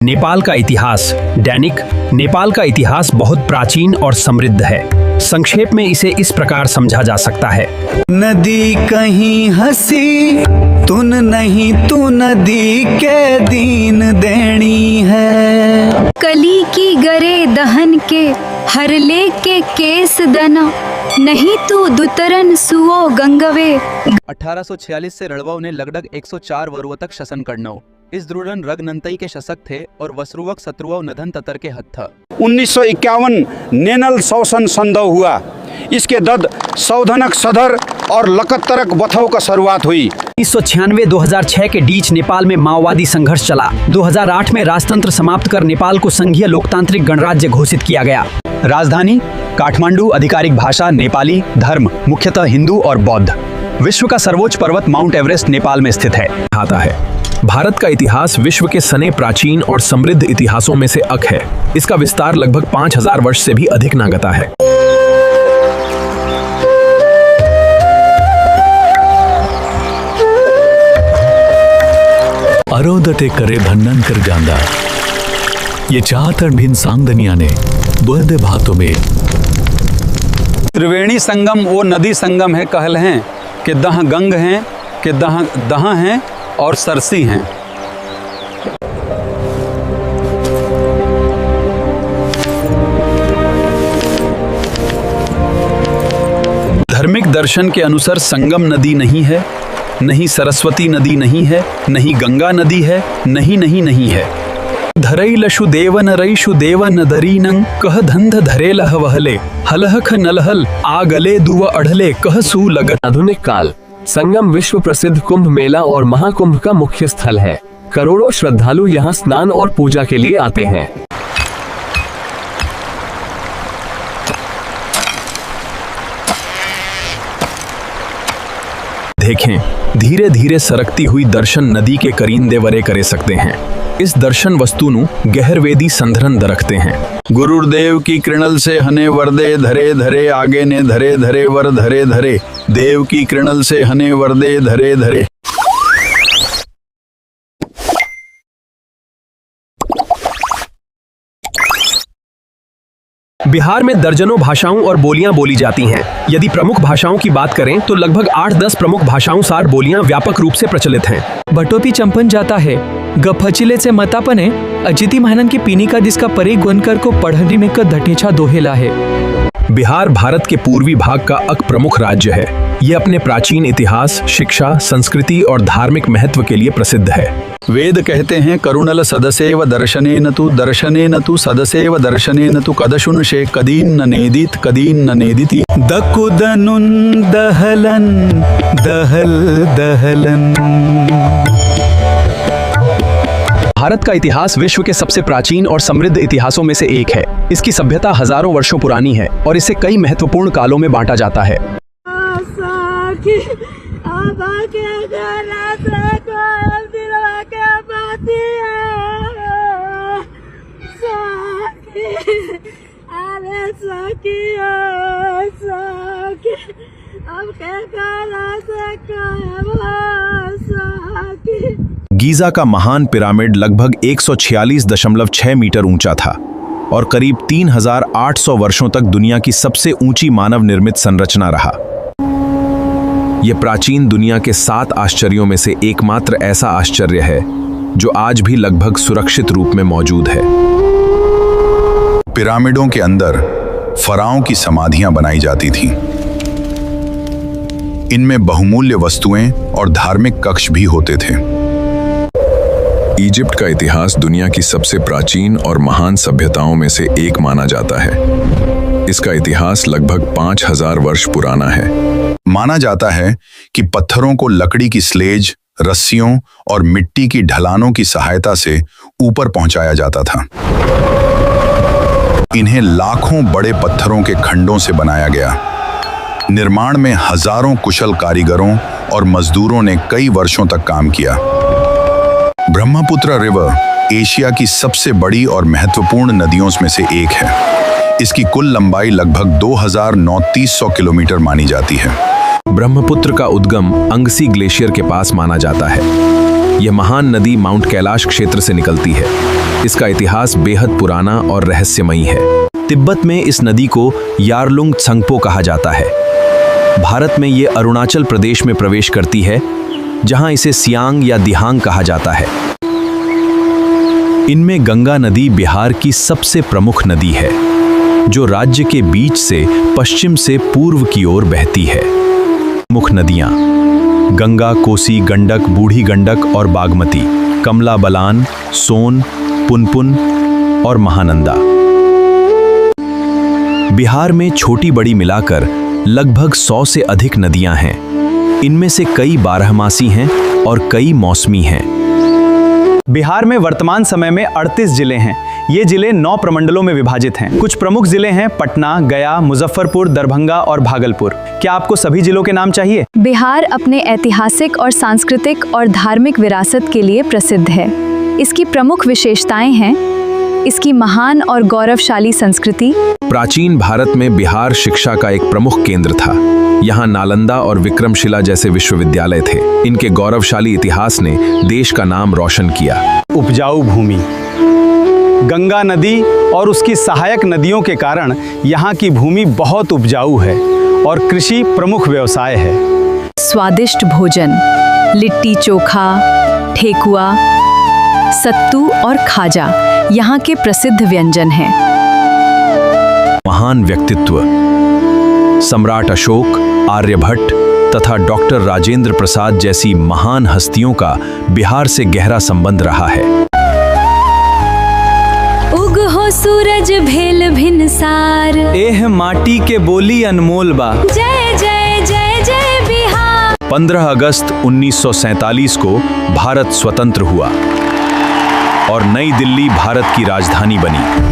नेपाल का इतिहास। दैनिक नेपाल का इतिहास बहुत प्राचीन और समृद्ध है। संक्षेप में इसे इस प्रकार समझा जा सकता है। नदी कहीं हंसी तुन नहीं, तू नदी के दीन देनी है। कली की गरे दहन के हरले के केस दना, नहीं तू दुतरन सुओ गंगवे। 1846 से रणवव ने लगभग 104 वर्षों तक शासन करनौ। इस द्रुडन रगनंतई के शासक थे और वसरुवक शत्रुव नधन ततर के हथ था। 1951 नेनल शोषण संधव हुआ। इसके दद सौधनक सदर और लकत्तरक बथौ का शुरुआत हुई। 1996-2006 के बीच नेपाल में माओवादी संघर्ष चला। 2008 में राजतंत्र समाप्त कर नेपाल को संघीय लोकतांत्रिक गणराज्य घोषित किया गया। राजधानी काठमांडू, आधिकारिक भाषा नेपाली, धर्म मुख्यतः हिंदू और बौद्ध। विश्व का सर्वोच्च पर्वत माउंट एवरेस्ट नेपाल में स्थित है। आता है भारत का इतिहास विश्व के सने प्राचीन और समृद्ध इतिहासों में से एक है। इसका विस्तार लगभग 5000 वर्ष से भी अधिक नागता है। अरोदटे करे भन्नन कर जांदा, ये चाहतर भिन सांगदनिया ने बुहदे भातों में। त्रिवेणी संगम वो नदी संगम है कहल हैं कि दह गंग हैं कि दह हैं और सरसी हैं। धार्मिक दर्शन के अनुसार संगम नदी नहीं है, नहीं सरस्वती नदी नहीं है, नहीं गंगा नदी है, नहीं है। धरई लशु देव नरईशु देव नदरी नंग, कह धंध धरे लह वहले, हलहख नलहल आगले दुव अढ़ले, कह सू लगत। आधुनिक काल संगम विश्व प्रसिद्ध कुंभ मेला और महाकुंभ का मुख्य स्थल है। करोड़ों श्रद्धालु यहाँ स्नान और पूजा के लिए आते हैं। देखें, धीरे धीरे सरकती हुई दर्शन नदी के करींदे वरे करे सकते हैं। इस दर्शन वस्तु नु गहरवेदी संधरन दरखते हैं। गुरुदेव की कृणल से हने वरदे धरे धरे, आगे ने धरे धरे वर धरे धरे, देव की कृणल से हने वरदे धरे धरे। बिहार में दर्जनों भाषाओं और बोलियां बोली जाती हैं। यदि प्रमुख भाषाओं की बात करें तो लगभग 8-10 प्रमुख भाषाओं सार बोलियां व्यापक रूप से प्रचलित हैं। बटोपी चंपन जाता है, गफचिले से मतापने, अजिति महानन की पीनी का जिसका परे गुनकर को पढ़ने में का धटेछा दोहेला है। बिहार भारत के पूर्वी भाग का एक प्रमुख राज्य है। यह अपने प्राचीन इतिहास, शिक्षा, संस्कृति और धार्मिक महत्व के लिए प्रसिद्ध है। वेद कहते हैं करुणल सदसेव दर्शनेन तु सदसेव दर्शनेन तु कदशुन शे कदीन न नेदिति। दकुदनुन दहलन दहल दहलन। भारत का इतिहास विश्व के सबसे प्राचीन और समृद्ध इतिहासों में से एक है। इसकी सभ्यता हजारों वर्षों पुरानी है और इसे कई महत्वपूर्ण कालों में बांटा जाता है। गीजा का महान पिरामिड लगभग 146.6 मीटर ऊंचा था और करीब 3800 वर्षों तक दुनिया की सबसे ऊंची मानव निर्मित संरचना रहा। यह प्राचीन दुनिया के 7 आश्चर्यों में से एकमात्र ऐसा आश्चर्य है जो आज भी लगभग सुरक्षित रूप में मौजूद है। पिरामिडों के अंदर फराओं की समाधियां बनाई जाती थीं। इनमें बहुमूल्य वस्तुएं और धार्मिक कक्ष भी होते थे। इजिप्ट का इतिहास दुनिया की सबसे प्राचीन और महान सभ्यताओं में से एक माना जाता है। इसका इतिहास लगभग 5000 वर्ष पुराना है। माना जाता है कि पत्थरों को लकड़ी की स्लेज, रस्सियों और मिट्टी की ढलानों की सहायता से ऊपर पहुंचाया जाता था। इन्हें लाखों बड़े पत्थरों के खंडों से बनाया गया। निर्माण में हजारों कुशल कारीगरों और मजदूरों ने कई वर्षों तक काम किया। ब्रह्मपुत्र रिवर एशिया की सबसे बड़ी और महत्वपूर्ण नदियों में से एक है। इसकी कुल लंबाई लगभग 2900 किलोमीटर मानी जाती है। ब्रह्मपुत्र का उद्गम अंगसी ग्लेशियर के पास माना जाता है। यह महान नदी माउंट कैलाश क्षेत्र से निकलती है। इसका इतिहास बेहद पुराना और रहस्यमयी है। तिब्बत में इस नदी को यारलुंग त्संगपो कहा जाता है। भारत में ये अरुणाचल प्रदेश में प्रवेश करती है, जहां इसे सियांग या दिहांग कहा जाता है। इनमें गंगा नदी बिहार की सबसे प्रमुख नदी है, जो राज्य के बीच से पश्चिम से पूर्व की ओर बहती है। मुख्य नदियां गंगा, कोसी, गंडक, बूढ़ी गंडक और बागमती, कमला बलान, सोन, पुनपुन और महानंदा। बिहार में छोटी बड़ी मिलाकर लगभग 100 से अधिक नदियां हैं। इनमें से कई बारहमासी हैं और कई मौसमी हैं। बिहार में वर्तमान समय में 38 जिले हैं। ये जिले 9 प्रमंडलों में विभाजित हैं। कुछ प्रमुख जिले हैं पटना, गया, मुजफ्फरपुर, दरभंगा और भागलपुर। क्या आपको सभी जिलों के नाम चाहिए? बिहार अपने ऐतिहासिक और सांस्कृतिक और धार्मिक विरासत के लिए प्रसिद्ध है। इसकी प्रमुख विशेषताएं हैं इसकी महान और गौरवशाली संस्कृति। प्राचीन भारत में बिहार शिक्षा का एक प्रमुख केंद्र था। यहाँ नालंदा और विक्रमशिला जैसे विश्वविद्यालय थे। इनके गौरवशाली इतिहास ने देश का नाम रोशन किया। उपजाऊ भूमि, गंगा नदी और उसकी सहायक नदियों के कारण यहाँ की भूमि बहुत उपजाऊ है और कृषि प्रमुख व्यवसाय है। स्वादिष्ट भोजन, लिट्टी चोखा, ठेकुआ, सत्तू और खाजा यहाँ के प्रसिद्ध व्यंजन हैं। महान व्यक्तित्व, सम्राट अशोक, आर्यभट्ट तथा डॉक्टर राजेंद्र प्रसाद जैसी महान हस्तियों का बिहार से गहरा संबंध रहा है। उग हो सूरज भेल भिनसार, एह माटी के बोली अनमोल बा। जय जय जय जय बिहार। 15 अगस्त 1947 को भारत स्वतंत्र हुआ और नई दिल्ली भारत की राजधानी बनी।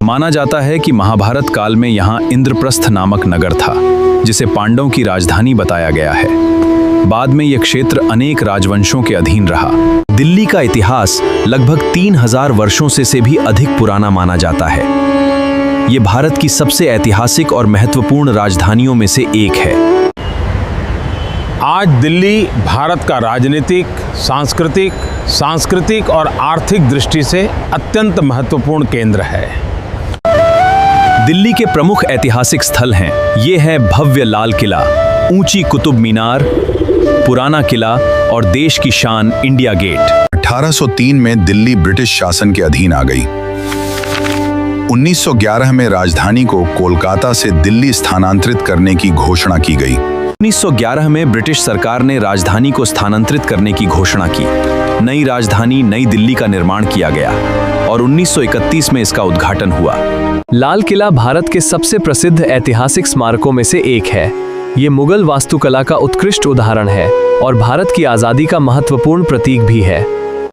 माना जाता है कि महाभारत काल में यहाँ इंद्रप्रस्थ नामक नगर था, जिसे पांडवों की राजधानी बताया गया है। बाद में यह क्षेत्र अनेक राजवंशों के अधीन रहा। दिल्ली का इतिहास लगभग 3000 वर्षों से भी अधिक पुराना माना जाता है। ये भारत की सबसे ऐतिहासिक और महत्वपूर्ण राजधानियों में से एक है। आज दिल्ली भारत का राजनीतिक, सांस्कृतिक और आर्थिक दृष्टि से अत्यंत महत्वपूर्ण केंद्र है। दिल्ली के प्रमुख ऐतिहासिक स्थल हैं। ये है भव्य लाल किला, ऊंची कुतुब मीनार, पुराना किला और देश की शान इंडिया गेट। 1803 में दिल्ली ब्रिटिश शासन के अधीन आ गई। 1911 में राजधानी को कोलकाता से दिल्ली स्थानांतरित करने की घोषणा की गई। 1911 में ब्रिटिश सरकार ने राजधानी को स्थानांतरित करने की घोषणा की। नई राजधानी नई दिल्ली का निर्माण किया गया और 1931 में इसका उद्घाटन हुआ। लाल किला भारत के सबसे प्रसिद्ध ऐतिहासिक स्मारकों में से एक है। ये मुगल वास्तुकला का उत्कृष्ट उदाहरण है और भारत की आज़ादी का महत्वपूर्ण प्रतीक भी है।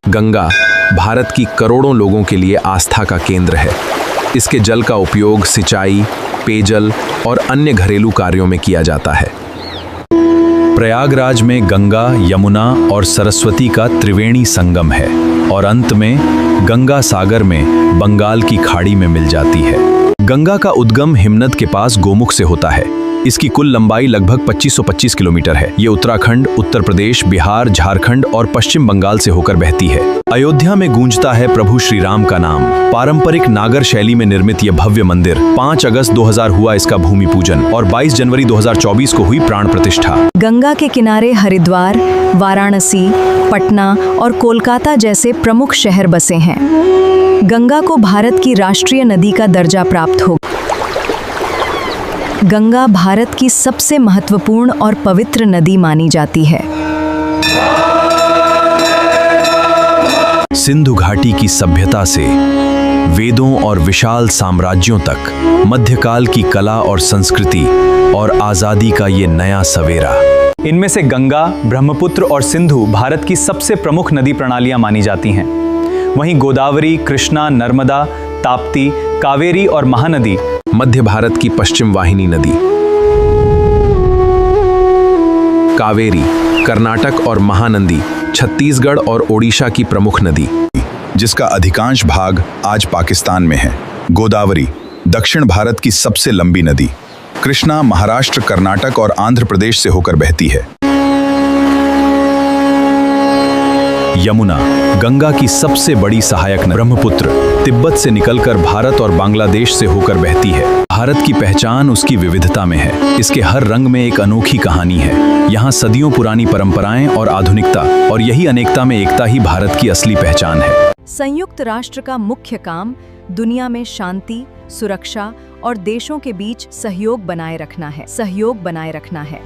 गंगा भारत की करोड़ों लोगों के लिए आस्था का केंद्र है। इसके जल का उपयोग सिंचाई, पेयजल और अन्य घरेलू कार्यों में किया जाता है। प्रयागराज में गंगा, यमुना और सरस्वती का त्रिवेणी संगम है और अंत में गंगा सागर में बंगाल की खाड़ी में मिल जाती है। गंगा का उद्गम हिमनद के पास गोमुख से होता है। इसकी कुल लंबाई लगभग 2525 किलोमीटर है। ये उत्तराखंड, उत्तर प्रदेश, बिहार, झारखंड और पश्चिम बंगाल से होकर बहती है। अयोध्या में गूंजता है प्रभु श्री राम का नाम। पारंपरिक नागर शैली में निर्मित यह भव्य मंदिर 5 अगस्त 2000 हुआ इसका भूमि पूजन और 22 जनवरी 2024 को हुई प्राण प्रतिष्ठा। गंगा के किनारे हरिद्वार, वाराणसी, पटना और कोलकाता जैसे प्रमुख शहर बसे हैं। गंगा को भारत की राष्ट्रीय नदी का दर्जा प्राप्त हो। गंगा भारत की सबसे महत्वपूर्ण और पवित्र नदी मानी जाती है। सिंधु घाटी की सभ्यता से वेदों और विशाल साम्राज्यों तक, मध्यकाल की कला और संस्कृति और आजादी का ये नया सवेरा। इनमें से गंगा, ब्रह्मपुत्र और सिंधु भारत की सबसे प्रमुख नदी प्रणालियां मानी जाती हैं। वहीं गोदावरी, कृष्णा, नर्मदा, ताप्ती, कावेरी और महानदी मध्य भारत की पश्चिम वाहिनी नदी। कावेरी कर्नाटक और महानदी छत्तीसगढ़ और ओडिशा की प्रमुख नदी, जिसका अधिकांश भाग आज पाकिस्तान में है। गोदावरी दक्षिण भारत की सबसे लंबी नदी। कृष्णा महाराष्ट्र, कर्नाटक और आंध्र प्रदेश से होकर बहती है। यमुना, गंगा की सबसे बड़ी सहायक नदी। ब्रह्मपुत्र तिब्बत से निकलकर भारत और बांग्लादेश से होकर बहती है। भारत की पहचान उसकी विविधता में है। इसके हर रंग में एक अनोखी कहानी है। यहाँ सदियों पुरानी परंपराएं और आधुनिकता, और यही अनेकता में एकता ही भारत की असली पहचान है। संयुक्त राष्ट्र का मुख्य काम दुनिया में शांति, सुरक्षा और देशों के बीच सहयोग बनाए रखना है।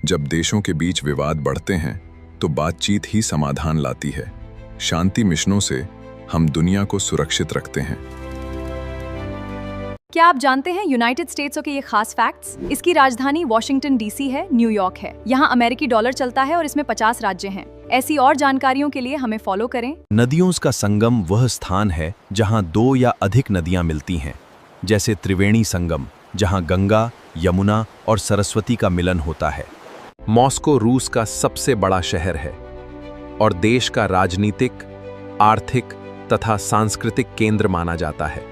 जब देशों के बीच विवाद बढ़ते हैं तो बातचीत ही समाधान लाती है। शांति मिशनों से हम दुनिया को सुरक्षित रखते हैं। क्या आप जानते हैं यूनाइटेड स्टेट्स के ये खास फैक्ट्स? इसकी राजधानी वॉशिंगटन डीसी है, न्यूयॉर्क है। यहाँ अमेरिकी डॉलर चलता है और इसमें 50 राज्य हैं। ऐसी और जानकारियों के लिए हमें फॉलो करें। नदियों का संगम वह स्थान है जहाँ 2 या अधिक नदियाँ मिलती हैं, जैसे त्रिवेणी संगम, जहाँ गंगा, यमुना और सरस्वती का मिलन होता है। मॉस्को रूस का सबसे बड़ा शहर है और देश का राजनीतिक, आर्थिक तथा सांस्कृतिक केंद्र माना जाता है।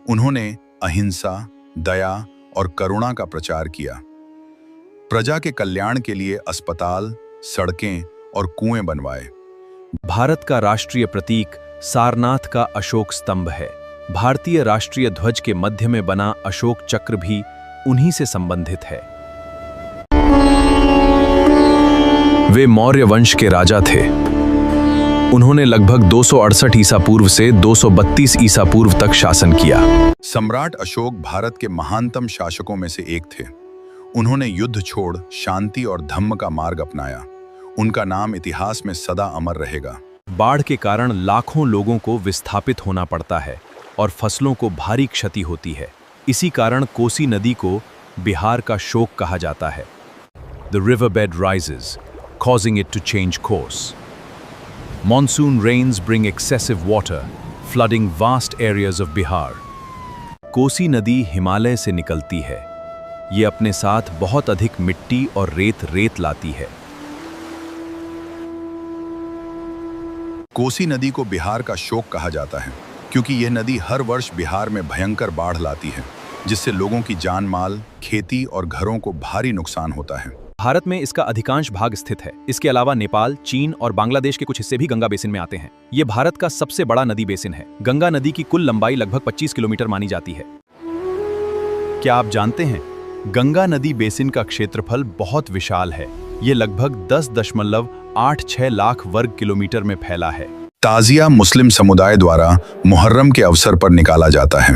उन्होंने अहिंसा, दया और करुणा का प्रचार किया। प्रजा के कल्याण के लिए अस्पताल, सड़कें और कुएं बनवाए। भारत का राष्ट्रीय प्रतीक सारनाथ का अशोक स्तंभ है। भारतीय राष्ट्रीय ध्वज के मध्य में बना अशोक चक्र भी उन्हीं से संबंधित है। वे मौर्य वंश के राजा थे। उन्होंने लगभग 268 ईसा पूर्व से 232 ईसा पूर्व तक शासन किया। सम्राट अशोक भारत के महानतम शासकों में से एक थे। उन्होंने युद्ध छोड़ शांति और धम्म का मार्ग अपनाया। उनका नाम इतिहास में सदा अमर रहेगा। बाढ़ के कारण लाखों लोगों को विस्थापित होना पड़ता है और फसलों को भारी क्षति होती है। इसी कारण कोसी नदी को बिहार का शोक कहा जाता है। The riverbed rises, causing it to change course. Monsoon rains bring excessive water, flooding vast areas of Bihar. Kosi नदी हिमालय से निकलती है। ये अपने साथ बहुत अधिक मिट्टी और रेत लाती है। कोसी नदी को बिहार का शोक कहा जाता है क्योंकि यह नदी हर वर्ष बिहार में भयंकर बाढ़ लाती है, जिससे लोगों की जान माल, खेती और घरों को भारी नुकसान होता है। भारत में इसका अधिकांश भाग स्थित है। इसके अलावा नेपाल, चीन और बांग्लादेश के कुछ हिस्से भी गंगा बेसिन में आते हैं। ये भारत का सबसे बड़ा नदी बेसिन है। गंगा नदी की कुल लंबाई लगभग 25 किलोमीटर मानी जाती है। क्या आप जानते हैं, गंगा नदी बेसिन का क्षेत्रफल बहुत विशाल है। ये लगभग 10.86 लाख वर्ग किलोमीटर में फैला है। ताजिया मुस्लिम समुदाय द्वारा मुहर्रम के अवसर पर निकाला जाता है।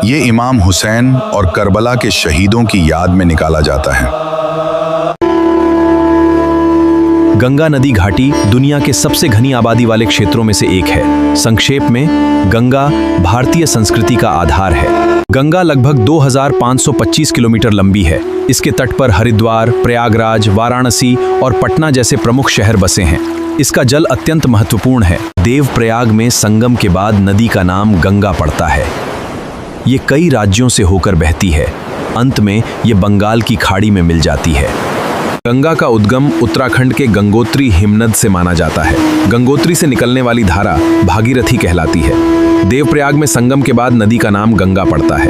ये इमाम हुसैन और करबला के शहीदों की याद में निकाला जाता है। गंगा नदी घाटी दुनिया के सबसे घनी आबादी वाले क्षेत्रों में से एक है। संक्षेप में, गंगा भारतीय संस्कृति का आधार है। गंगा लगभग 2525 किलोमीटर लंबी है। इसके तट पर हरिद्वार, प्रयागराज, वाराणसी और पटना जैसे प्रमुख शहर बसे हैं। इसका जल अत्यंत महत्वपूर्ण है। देवप्रयाग में संगम के बाद नदी का नाम गंगा पड़ता है। ये कई राज्यों से होकर बहती है। अंत में ये बंगाल की खाड़ी में मिल जाती है। गंगा का उद्गम उत्तराखंड के गंगोत्री हिमनद से माना जाता है। गंगोत्री से निकलने वाली धारा भागीरथी कहलाती है। देवप्रयाग में संगम के बाद नदी का नाम गंगा पड़ता है।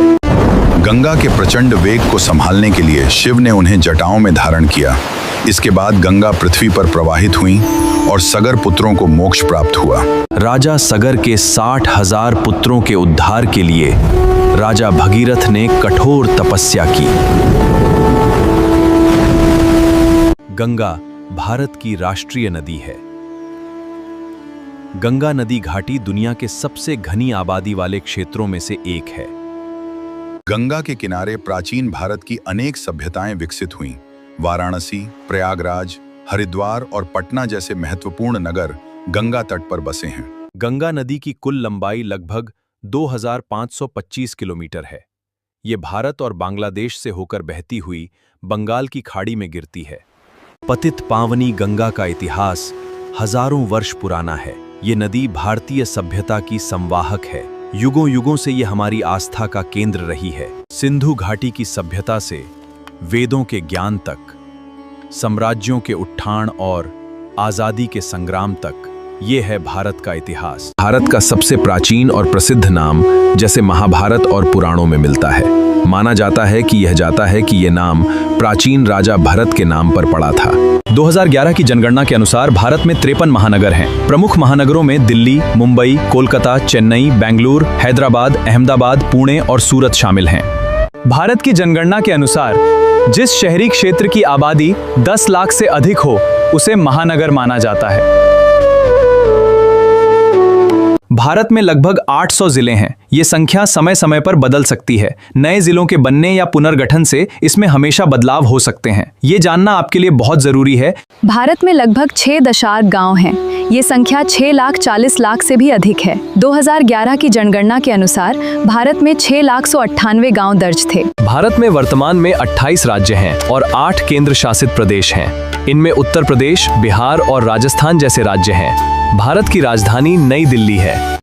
गंगा के प्रचंड वेग को संभालने के लिए शिव ने उन्हें जटाओं में धारण किया। इसके बाद गंगा पृथ्वी पर प्रवाहित हुई और सगर पुत्रों को मोक्ष प्राप्त हुआ। राजा सगर के 60,000 पुत्रों के उद्धार के लिए राजा भगीरथ ने कठोर तपस्या की। गंगा भारत की राष्ट्रीय नदी है। गंगा नदी घाटी दुनिया के सबसे घनी आबादी वाले क्षेत्रों में से एक है। गंगा के किनारे प्राचीन भारत की अनेक सभ्यताएं विकसित हुईं। वाराणसी, प्रयागराज, हरिद्वार और पटना जैसे महत्वपूर्ण नगर गंगा तट पर बसे हैं। गंगा नदी की कुल लंबाई लगभग 2525 किलोमीटर है। ये भारत और बांग्लादेश से होकर बहती हुई बंगाल की खाड़ी में गिरती है। पतित पावनी गंगा का इतिहास हजारों वर्ष पुराना है। ये नदी भारतीय सभ्यता की संवाहक है। युगों युगों से ये हमारी आस्था का केंद्र रही है। सिंधु घाटी की सभ्यता से वेदों के ज्ञान तक, साम्राज्यों के उत्थान और आजादी के संग्राम तक, ये है भारत का इतिहास। भारत का सबसे प्राचीन और प्रसिद्ध नाम जैसे महाभारत और पुराणों में मिलता है। माना जाता है कि यह नाम प्राचीन राजा भरत के नाम पर पड़ा था। 2011 की जनगणना के अनुसार भारत में 53 महानगर हैं। प्रमुख महानगरों में दिल्ली, मुंबई, कोलकाता, चेन्नई, बेंगलुरु, हैदराबाद, अहमदाबाद, पुणे और सूरत शामिल हैं। भारत की जनगणना के अनुसार जिस शहरी क्षेत्र की आबादी 10 लाख से अधिक हो उसे महानगर माना जाता है। भारत में लगभग 800 जिले हैं। ये संख्या समय समय पर बदल सकती है। नए जिलों के बनने या पुनर्गठन से इसमें हमेशा बदलाव हो सकते हैं। ये जानना आपके लिए बहुत जरूरी है। भारत में लगभग 6 गांव हैं। ये संख्या 6,40,00,000 से भी अधिक है। 2011 की जनगणना के अनुसार भारत में 6,98,000 गांव दर्ज थे। भारत में वर्तमान में 28 राज्य हैं और 8 केंद्र शासित प्रदेश हैं। इनमें उत्तर प्रदेश, बिहार और राजस्थान जैसे राज्य हैं। भारत की राजधानी नई दिल्ली है।